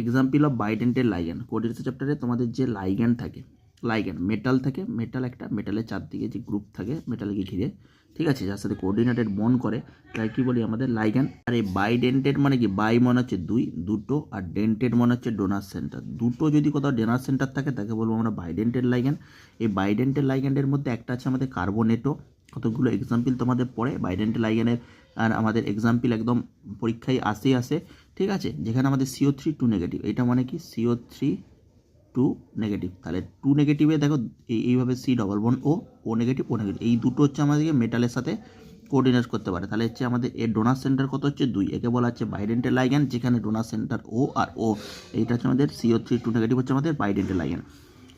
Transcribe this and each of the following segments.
Example of বাইডেন্টের ligand. Coordination চ্যাপ্টারে তোমাদের যে লাইগ্যান্ড থাকে, লাইগ্যান্ড মেটাল থাকে, মেটাল একটা মেটালের চারদিকে যে গ্রুপ থাকে মেটালকে ঘিরে, ঠিক আছে, যার সাথে কোঅর্ডিনেটেড বন্ড করে, তাই কি বলি আমাদের লাইগ্যান্ড। আর এই বাইডেন্টেড মানে কি, বাই মনে হচ্ছে দুটো, আর ডেন্টেড মনে হচ্ছে ডোনার সেন্টার। দুটো যদি কোথাও ডোনার সেন্টার থাকে তাকে বলবো আমরা বাইডেন্টেড লাইগ্যান্ড। এই বাইডেন্টেড লাইগ্যান্ডের মধ্যে একটা আছে আমাদের কার্বোনেটো। কতগুলো এক্সাম্পল তোমাদের পড়ে বাইডেন্টেড লাইগ্যান্ডের, আর আমাদের এক্সাম্পল একদম পরীক্ষায় আসে, ঠিক আছে, যেখানে আমাদের CO3 2 নেগেটিভ, এটা মানে কি CO3 2 নেগেটিভ। তাহলে 2 নেগেটিভে দেখো এইভাবে C ডবল বন্ড ও নেগেটিভ, এই দুটো হচ্ছে আমাদেরকে মেটালের সাথে কোঅর্ডিনেট করতে পারে। তাহলে হচ্ছে আমাদের এর ডোনার সেন্টার কত হচ্ছে 2, একে বলা হচ্ছে বাইডেন্টেড লাইগ্যান্ড, যেখানে ডোনার সেন্টার O আর O, এইটা হচ্ছে আমাদের CO3 2 নেগেটিভ হচ্ছে আমাদের বাইডেন্টেড লাইগ্যান্ড।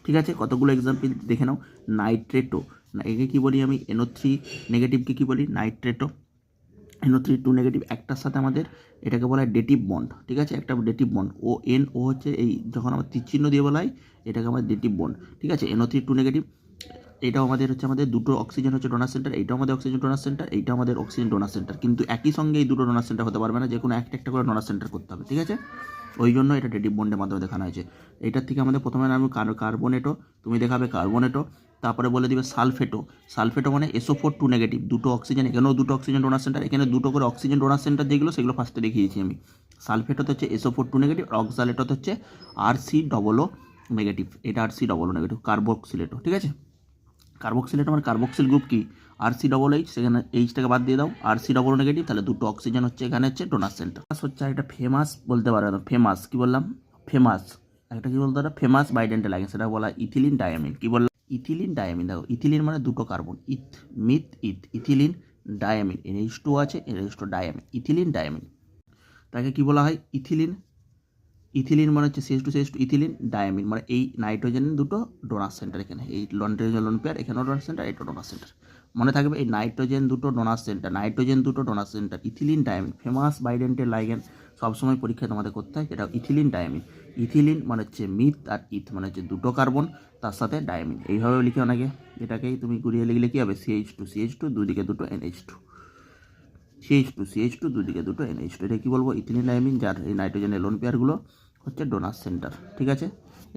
ঠিক আছে, কতগুলো এক্সাম্পল দেখে নাও। নাইট্রেটো, একে কী বলি আমি, NO3 নেগেটিভকে কী বলি, নাইট্রেটো। NO3 2 নেগেটিভ একটার সাথে আমাদের এটাকে বলা হয় ডেটিভ বন্ড, ঠিক আছে, একটা ডেটিভ বন্ড। ও হচ্ছে এই যখন আমার তীরচিহ্ন দিয়ে বলা হয় এটাকে আমাদের ডেটিভ বন্ড, ঠিক আছে। NO3 2 নেগেটিভ, এটাও আমাদের হচ্ছে আমাদের দুটো অক্সিজেন হচ্ছে ডোনার সেন্টার, এইটাও আমাদের অক্সিজেন ডোনার সেন্টার, এইটাও আমাদের অক্সিজেন ডোনার সেন্টার, কিন্তু একই সঙ্গে এই দুটো ডোনার সেন্টার হতে পারবে না, যে কোনো একটা করে ডোনার সেন্টার করতে হবে, ঠিক আছে। ওই জন্য এটা ডেটিভ বন্ডের মাধ্যমে দেখানো হয়েছে। এটার থেকে আমাদের প্রথমে নাম কার্বোনেটো, তুমি দেখাবে কার্বোনেটো, তারপরে বলে দিবে সালফেটো মানে SO4 2 নেগেটিভ, দুটো অক্সিজেন, এখানেও দুটো অক্সিজেন ডোনার সেন্টার, এখানে দুটো করে অক্সিজেন ডোনার সেন্টার যেগুলো সেগুলো ফার্স্টে দেখিয়েছি আমি। সালফেটোতে হচ্ছে SO4 2 নেগেটিভ, অক্সালেটোতে হচ্ছে RC00 নেগেটিভ, এটা RC00 নেগেটিভ। কার্বক্সিলেটো, ঠিক আছে, কার্বক্সিলেটো মানে কার্বক্সিল গ্রুপ কি RCOH, সেখানে এইচটাকে বাদ দিয়ে দাও, RC00 নেগেটিভ, তাহলে দুটো অক্সিজেন হচ্ছে এখানে হচ্ছে ডোনার সেন্টার। হচ্ছে একটা ফেমাস বলতে পারবে না, ফেমাস কি বললাম, ফেমাস একটা কি বলতে পারো, ফেমাস বাইডেন্টেড লাইগ্যান্ড, সেটা বলা ইথিলিন ডায়ামিন। কি বললাম, ইথিলিন ডায়ামিন। দেখো ইথিলিন মানে দুটো কার্বন, ইথিলিন ডায়ামিন, NH2 আছে, NH2 ডায়ামিন, ইথিলিন ডায়ামিন, তাকে কি বলা হয়, ইথিলিন মানে হচ্ছে CH2 ইথিলিন ডায়ামিন, মানে এই নাইট্রোজেন দুটো ডোনার সেন্টার, এখানে এই নাইট্রোজেন লোন পেয়ার, এখানেও ডোনার সেন্টার, এটা ডোনার সেন্টার, মনে থাকবে এই নাইট্রোজেন দুটো donor centre, ethylene diamine, famous bidentate ligand, সবসময় পরীক্ষায় তোমাদের করতে হয়, এটা ইথিলিন ডায়ামিন। ইথিলিন মানে হচ্ছে মিথ, আর ইথ মানে হচ্ছে দুটো কার্বন, তার সাথে ডায়ামিন, এইভাবে লিখে অনেকে, এটাকেই তুমি ঘুরিয়ে লিখলে কী হবে, CH2 দুদিকে দুটো NH2, CH2 দুদিকে দুটো NH2, এটা কী বলবো, ইথিলিন ডায়ামিন, যার এই নাইট্রোজেনের লোন পেয়ারগুলো হচ্ছে ডোনার সেন্টার, ঠিক আছে,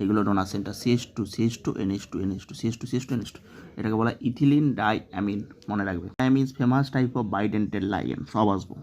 এগুলো ডোনার সেন্টার, CH2 NH2, এটাকে বলা ইথিলিন ডাইঅ্যামিন, মনে রাখবে। ডায়ামিন ফেমাস টাইপ অফ বাইডেন্টেড লাইগ্যান্ড, সব আসবো।